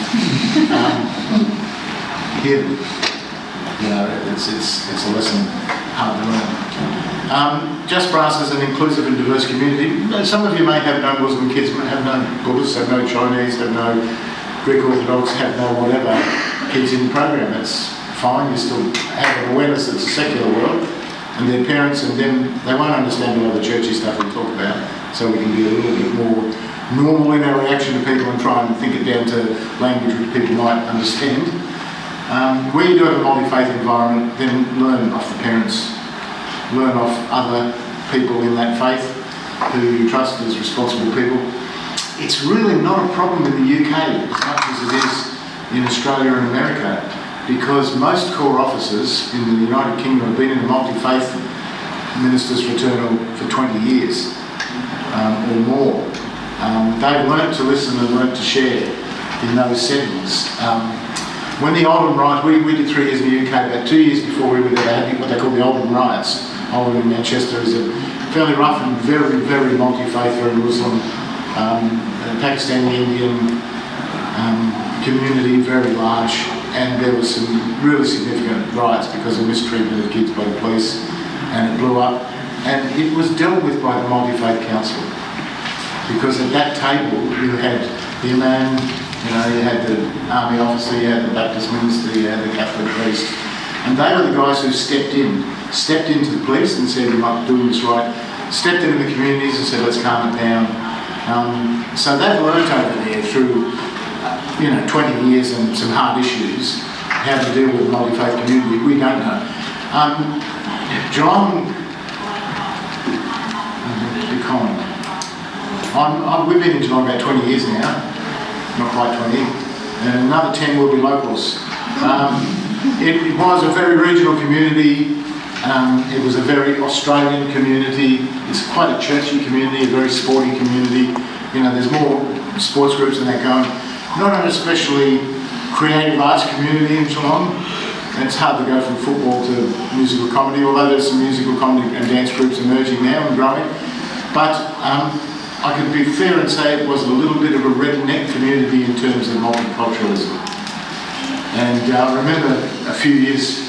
Hear them. You know, it's a lesson hard to learn. Just Brass is an inclusive and diverse community. Some of you may have no Muslim kids, have no Buddhists, have no Chinese, have no Greek Orthodox, have no whatever kids in the program. That's fine. You still have an awareness that it's a secular world. And their parents and them, they won't understand a lot of the churchy stuff we talk about, so we can be a little bit more normal in our reaction to people and try and think it down to language which people might understand. Where you do have a multi-faith environment, then learn off the parents, learn off other people in that faith who you trust as responsible people. It's really not a problem in the UK as much as it is in Australia and America, because most core officers in the United Kingdom have been in a multi-faith minister's fraternal for 20 years or more. They've learnt to listen and learnt to share in those settings. When the Oldham riots, we did 3 years in the UK, about 2 years before we were there, they had what they call the Oldham riots. Oldham in Manchester is a fairly rough and very, very multi-faith, very Muslim, Pakistani, Indian community, very large. And there was some really significant riots because of mistreatment of kids by the police, and it blew up. And it was dealt with by the Multi-Faith Council, because at that table you had the imam, you had the army officer, you had the Baptist minister, you had the Catholic priest, and they were the guys who stepped into the police and said, "You're not doing this right," stepped into the communities and said, "Let's calm it down." So they've learnt over there through 20 years and some hard issues, how to deal with a multi-faith community. We don't know. Geelong, be kind. We've been in Geelong about 20 years now, not quite 20, and another 10 will be locals. It was a very regional community. It was a very Australian community. It's quite a churchy community, a very sporty community. There's more sports groups than that going. Not an especially creative arts community in Geelong. It's hard to go from football to musical comedy, although there's some musical comedy and dance groups emerging now and growing. But I could be fair and say it was a little bit of a redneck community in terms of multiculturalism. And I remember a few years,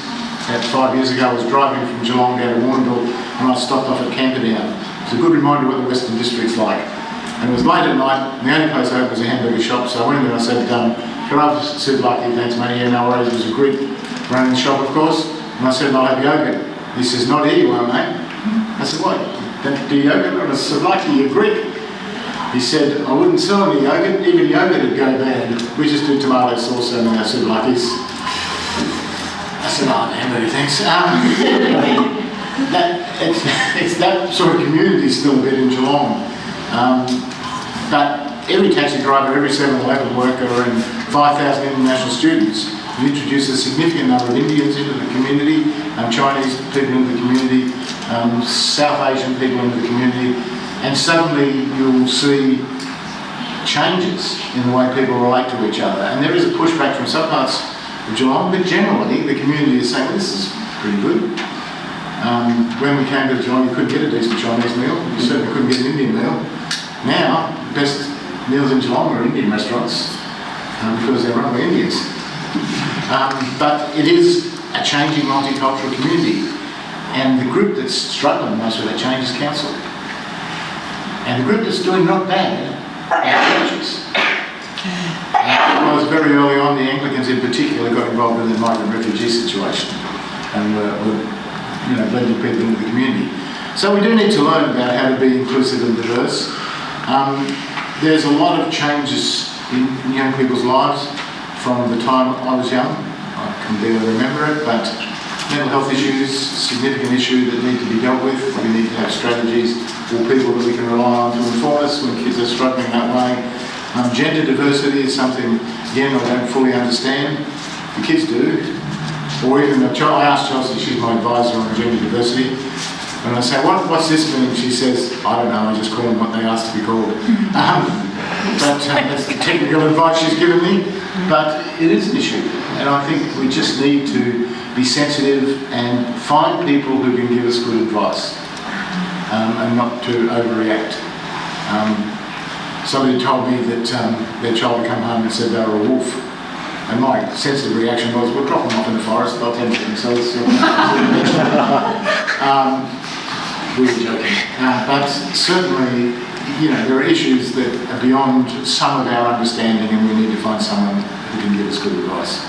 about 5 years ago, I was driving from Geelong down to Warrnambool and I stopped off at Camperdown. It's a good reminder of what the Western District's like. And it was late at night, and the only place I opened was a hamburger shop, so I went in and I said, "Can I have souvlaki, thanks mate?" "Yeah, no worries." It was a Greek running the shop, of course. And I said, "I'll have yogurt." He says, "Not here you are, mate." I said, "What? Don't do yogurt on a souvlaki, you're Greek." He said, "I wouldn't sell any yogurt, even yogurt would go bad. We just do tomato sauce and our souvlakis." I said, "Oh, hamburger, thanks." It's that sort of community still a bit in Geelong. But every taxi driver, every 7-Eleven worker and 5,000 international students have introduced a significant number of Indians into the community, Chinese people into the community, South Asian people into the community, and suddenly you'll see changes in the way people relate to each other. And there is a pushback from some parts of Geelong, but generally the community is saying, "This is pretty good." When we came to Geelong, you couldn't get a decent Chinese meal. You certainly couldn't get an Indian meal. Now, the best meals in Geelong are Indian restaurants because they're run by Indians. But it is a changing multicultural community, and the group that's struggling most with that change is council. And the group that's doing not bad are churches. Because very early on, the Anglicans in particular got involved in the migrant refugee situation and were blending people into the community. So we do need to learn about how to be inclusive and diverse. There's a lot of changes in young people's lives from the time I was young. I can barely remember it, but mental health issues, significant issue that need to be dealt with. We need to have strategies or people that we can rely on to inform us when kids are struggling that way. Gender diversity is something, again, I don't fully understand. The kids do. Or even I asked Chelsea, she's my advisor on gender diversity, and I say, what's this mean? She says, I don't know, I just call them what they asked to be called. That's the technical advice she's given me. But it is an issue, and I think we just need to be sensitive and find people who can give us good advice and not to overreact. Somebody told me that their child had come home and said they were a wolf. And my sensitive reaction was, we'll drop them off in the forest, they'll tend to themselves. We were joking. But certainly, there are issues that are beyond some of our understanding, and we need to find someone who can give us good advice.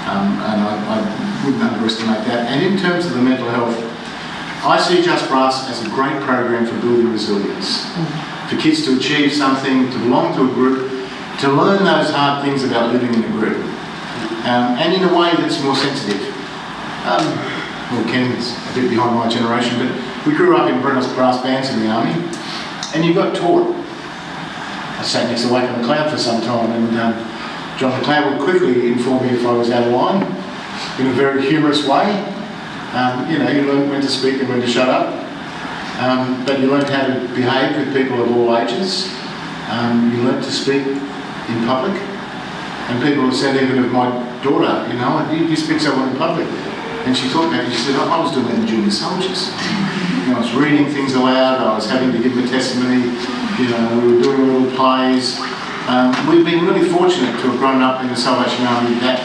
And I wouldn't underestimate that. And in terms of the mental health, I see Just Brass as a great program for building resilience. For kids to achieve something, to belong to a group, to learn those hard things about living in a group, and in a way that's more sensitive. Well, Ken's a bit behind my generation, but we grew up in brass bands in the army, and you got taught. I sat next to Wake McLeod for some time, and John McLeod would quickly inform me if I was out of line, in a very humorous way. You learn when to speak and when to shut up. But you learn how to behave with people of all ages. You learn to speak in public. And people have said, even of my daughter, you speak to someone in public. And she thought about it, she said, I was doing that in junior soldiers. I was reading things aloud, I was having to give my testimony, we were doing little plays. We've been really fortunate to have grown up in the Salvation Army that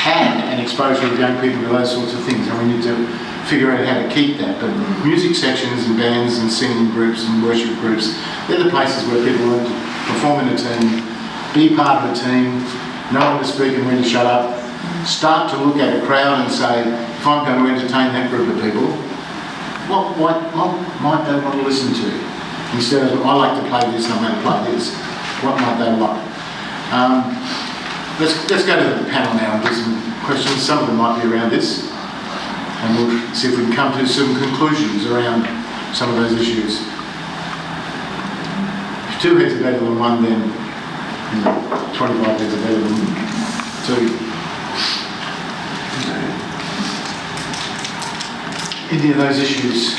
had an exposure of young people to those sorts of things, and we need to figure out how to keep that. But music sections and bands and singing groups and worship groups, they're the places where people learn to perform in a team, be part of a team, know when to speak and when to shut up, start to look at a crowd and say, if I'm going to entertain that group of people, what might they want to listen to? Instead of, I like to play this, I'm going to play this, what might they want? Let's go to the panel now and do some questions. Some of them might be around this, and we'll see if we can come to some conclusions around some of those issues. If two heads are better than one, then 25 heads are better than two. Any of those issues?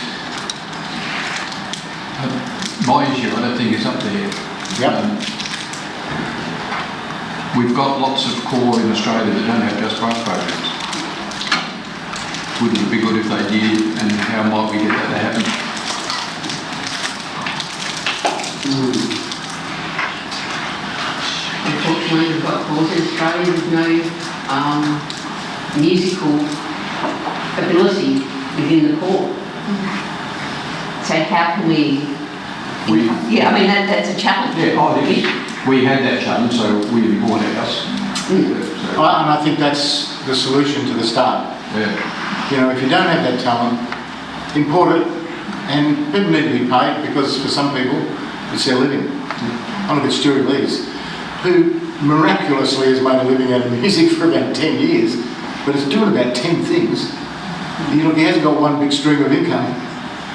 My issue, I don't think it's up there. Yep. We've got lots of core in Australia that don't have Just Brass programs. Wouldn't it be good if they did, and how might we get that to happen? Unfortunately, we've got cores in Australia with no musical ability within the core. So how can we that's a challenge. We had that challenge, so we bought our house. And I think that's the solution to the start. Yeah. If you don't have that talent, import it, and people need to be paid, because for some people, it's their living. I look at Stuart Lees, who miraculously has made a living out of music for about 10 years, but is doing about 10 things. He hasn't got one big stream of income,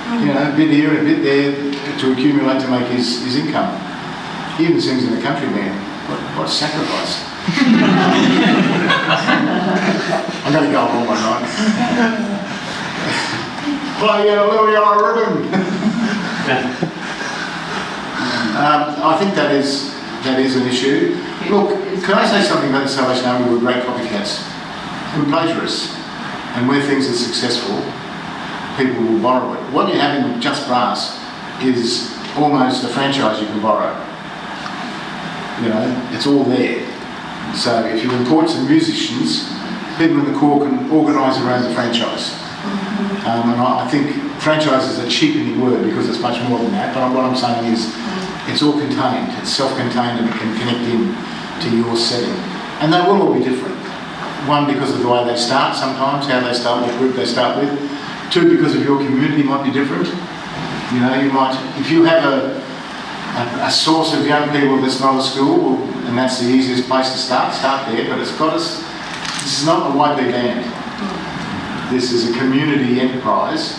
a bit here and a bit there to accumulate to make his income. He even sings in the country band. What a sacrifice. I'm going to go on one night. Play a little yellow ribbon. I think that is an issue. Look, can I say something about the Salvation Army? We're great copycats. We're plagiarists. And where things are successful, people will borrow it. What you have in Just Brass is almost a franchise you can borrow. It's all there. So if you import some musicians, people in the core can organise around the franchise. And I think franchise is a cheapening word because it's much more than that, but what I'm saying is it's all contained, it's self-contained, and it can connect in to your setting. And they will all be different. One, because of the way they start sometimes, how they start, what group they start with. Two, because of your community might be different. You know, you might, if you have a source of young people that's not a school, and that's the easiest place to start there, but it's got us, this is not a white big ant. This is a community enterprise.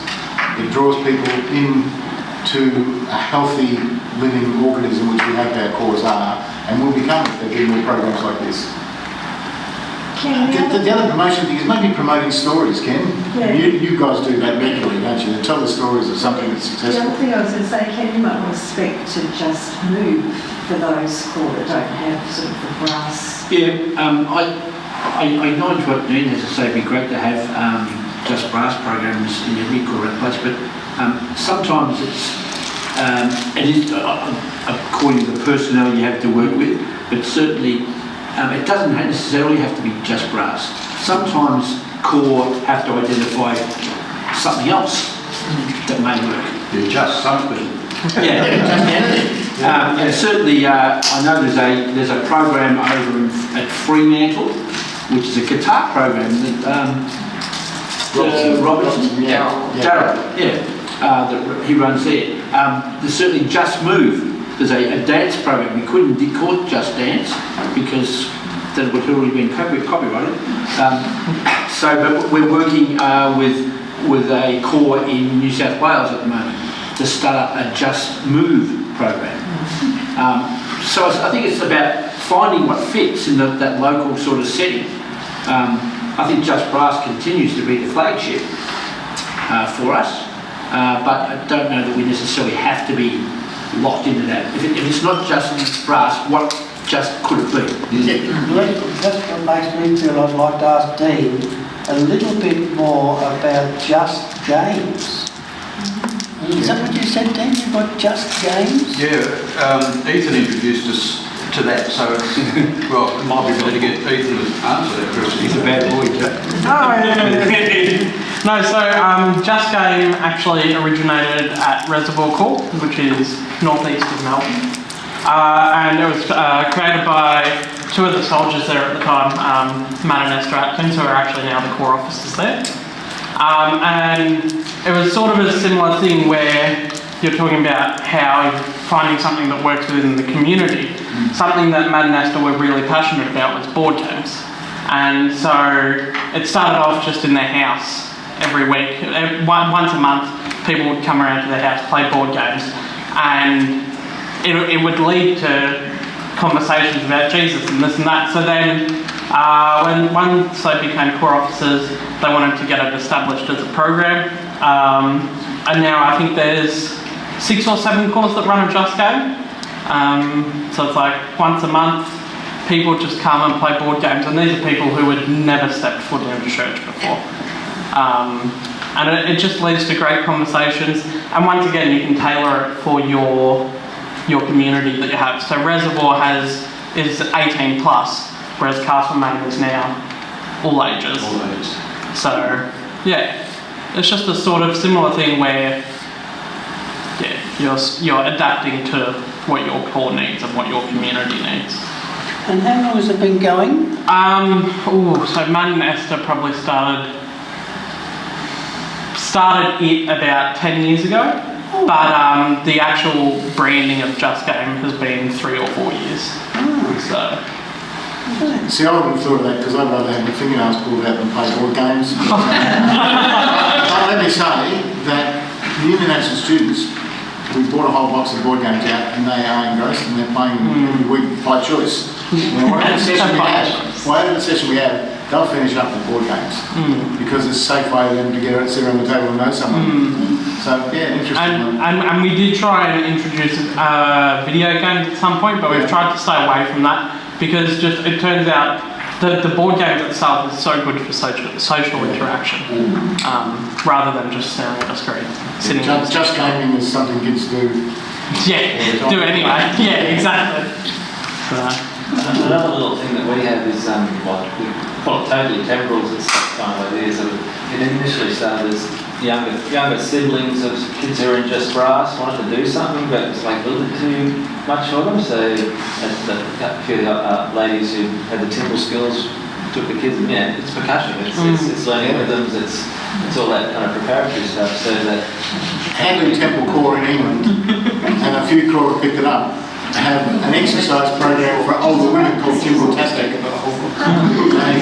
It draws people into a healthy living organism, which we hope our cores are, and will become if they do more programs like this. The other promotion thing is maybe promoting stories, Ken. Yeah. You guys do that regularly, don't you? Tell the stories of something that's The successful. other thing I was going to say, Ken, you might want to speak to Just Move for those core that don't have sort of the brass. Yeah, I acknowledge what Dean has to say. It'd be great to have just brass programs in every core place, but sometimes it is according to the personnel you have to work with, but certainly it doesn't necessarily have to be just brass. Sometimes core have to identify something else that may work. You're just something. Yeah, just anything. And certainly, I know there's a program over at Fremantle, which is a guitar program that Robertson, Darryl, that he runs there. There's certainly Just Move. There's a dance program. We couldn't call it Just Dance because that would have already been copyrighted. But we're working with a core in New South Wales at the moment to start up a Just Move program. So I think it's about finding what fits in that local sort of setting. I think Just Brass continues to be the flagship for us, but I don't know that we necessarily have to be locked into that. If it's not just brass, what just could it be? That's what makes me feel I'd like to ask Dean a little bit more about Just Games. Is that what you said, Dean? You've got Just Games? Yeah, Ethan introduced us to that, so well, it might be better to get Ethan to answer that question. He's a bad boy, Jack. No, so Just Game actually originated at Reservoir Court, which is northeast of Melbourne. And it was created by two of the soldiers there at the time, Matt and Esther Atkins, who are actually now the core officers there. And it was sort of a similar thing where you're talking about how finding something that works within the community. Something that Matt and Esther were really passionate about was board games. And so it started off just in their house every week. Once a month, people would come around to their house, play board games, and it would lead to conversations about Jesus and this and that. So then, once they became core officers, they wanted to get it established as a program. And now I think there's 6 or 7 cores that run a Just Game. So it's like once a month, people just come and play board games, and these are people who had never stepped foot into church before. And it just leads to great conversations. And once again, you can tailor it for your community that you have. So Reservoir is 18 plus, whereas Castlemaine is now all ages. All ages. So yeah, it's just a sort of similar thing where you're adapting to what your core needs and what your community needs. And how long has it been going? So Matt and Esther probably started it about 10 years ago, but the actual branding of Just Game has been 3 or 4 years. So. See, I wouldn't have thought of that because I'd rather have my fingernails pulled out than play board games. Let me say that the international students, we bought a whole box of board games out and they are engrossed and they're playing every week by choice. Whatever session we have, they'll finish up with board games because it's a safe way for them to sit around the table and know someone. So yeah, interesting. And we did try and introduce video games at some point, but we've tried to stay away from that because just it turns out the board game itself is so good for social interaction rather than just staring at a screen. Just gaming is something kids do. Yeah, do it anyway. Yeah, exactly. Another little thing that we have is, we call it totally temporals. It's kind of ideas. It initially started as younger siblings of kids who were in Just Brass wanted to do something, but it's like a little bit too much for them. So a few ladies who had the timbre skills took the kids, and it's percussion, it's learning rhythms, it's all that kind of preparatory stuff. So that Handling Temple Corps in England, and a few corps have picked it up, have an exercise program for older women called Timbrel-tastic.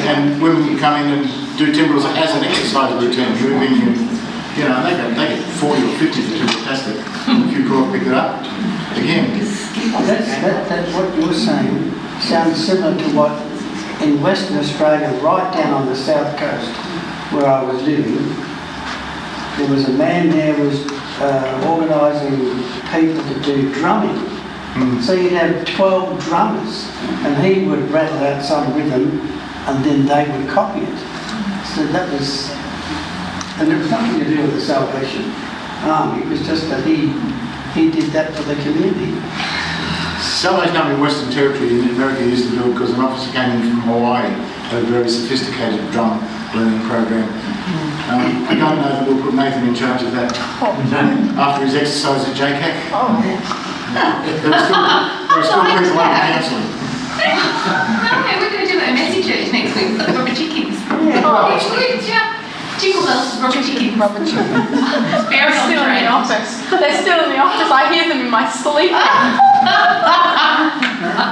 And women come in and do timbrels as an exercise routine, moving, and, they get 40 or 50 for Timbrel-tastic. A few corps picked it up. Again, That's what you're saying sounds similar to what in Western Australia, right down on the south coast where I was living, there was a man there who was organising people to do drumming. So you'd have 12 drummers and he would rattle out some rhythm and then they would copy it. So that was, and it was nothing to do with the Salvation Army, it was just that he did that for the community. Salvation Army Western Territory in America used to do it because an officer came in from Hawaii, had a very sophisticated drum learning program. I don't know that we'll put Nathan in charge of that after his exercise at JCAC. There are still people under counselling. No, we're going to do that in Messy Church next week for the rubber chickens. Jingle bells, rubber chickens. Rubber chickens. They're still in the office. They're still in the office. I hear them in my sleep. I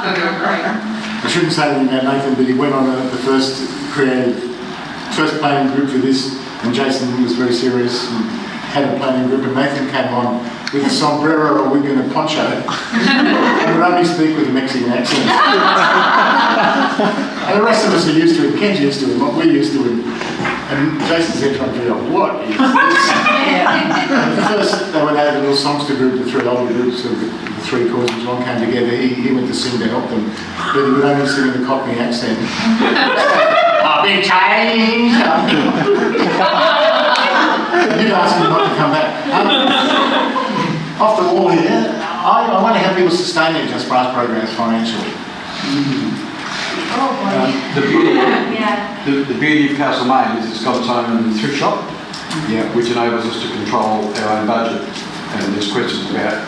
thought they were great. I shouldn't say anything about Nathan, but he went on the first planning group for this, and Jason was very serious and had a planning group, and Nathan came on with a sombrero, a wig and a poncho, and would only speak with a Mexican accent. And the rest of us are used to him. Ken's used to him, we're used to him. And Jason's there trying to figure out what is this? First, they went over little songs to group, the three older groups of the three chords, which all came together. He went to sing to help them, but he would only sing in the Cockney accent. I've been changed. You'd ask him not to come back. Off the wall here, I want to help people sustain their Just Brass programs financially. The beauty of Castlemaine is it's got its own thrift shop, which enables us to control our own budget. And there's questions about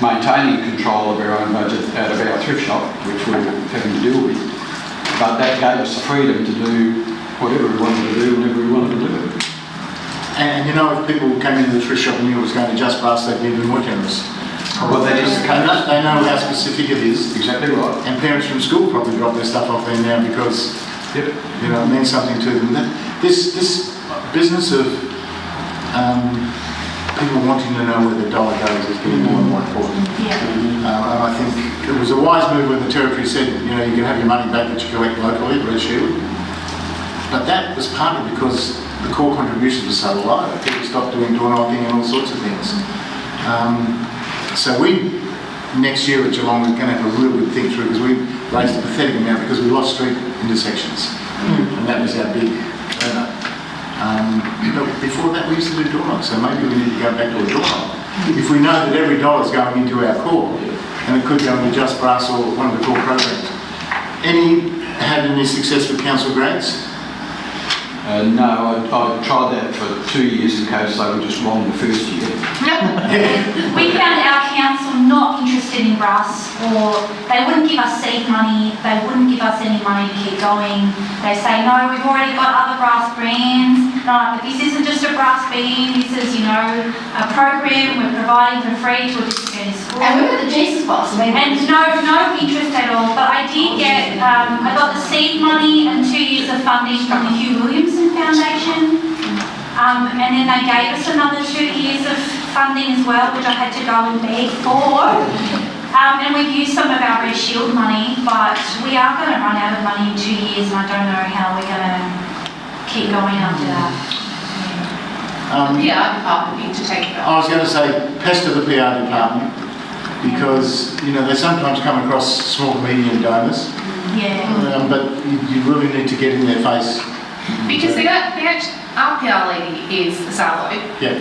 maintaining control of our own budget out of our thrift shop, which we're having to deal with. But that gave us the freedom to do whatever we wanted to do whenever we wanted to do it. And if people came into the thrift shop and knew it was going to Just Brass, they'd be even more generous. Well, they know how specific it is. Exactly right. And parents from school probably drop their stuff off there now because it means something to them. This business of people wanting to know where the dollar goes is getting more and more important. And I think it was a wise move when the Territory said, you can have your money back that you collect locally, Red Shield. But that was partly because the core contributions were so low. People stopped doing door-knocking and all sorts of things. So next year at Geelong, we're going to have a real good think through because we raised a pathetic amount because we lost street intersections. And that was our big earner. But before that, we used to do door knocks, so maybe we need to go back to a door knock. If we know that every dollar's going into our core, and it could go into Just Brass or one of the core programs. Had any success with council grants? No, I tried that for 2 years in case they were just wrong the first year. We found our council not interested in brass, or they wouldn't give us seed money, they wouldn't give us any money to keep going. They say, no, we've already got other brass brands. No, but this isn't just a brass band, this is, a program we're providing for free to a disability school. And we were the Jesus box. And no interest at all, but I did get, I got the seed money and 2 years of funding from the Hugh Williamson Foundation. And then they gave us another 2 years of funding as well, which I had to go and beg for. And we've used some of our Red Shield money, but we are going to run out of money in 2 years, and I don't know how we're going to keep going after that. The PR department need to take it up. I was going to say, pester the PR department because, they sometimes come across small to medium donors. But you really need to get in their face. Because our PR lady is a Salo,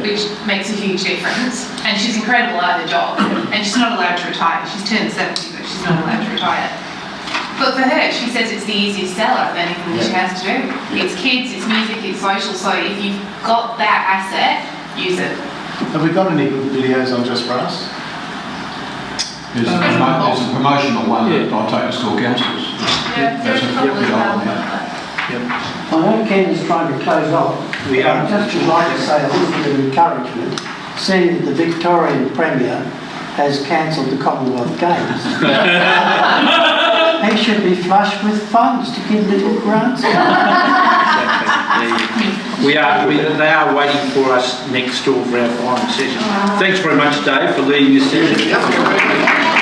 which makes a huge difference. And she's incredible at her job. And she's not allowed to retire. She's turned 70, but she's not allowed to retire. But for her, she says it's the easiest seller of anything that she has to do. It's kids, it's music, it's social, so if you've got that asset, use it. Have we got any good videos on Just Brass? There's a promotional one that I take to school councils. Yeah, That's a probably good well. one. I know Ken is trying to close off. We are. I just would like to say a little bit of encouragement, seeing that the Victorian Premier has cancelled the Commonwealth Games. He should be flush with funds to give little grants. They are waiting for us next door for our final session. Thanks very much, Dave, for leading this session.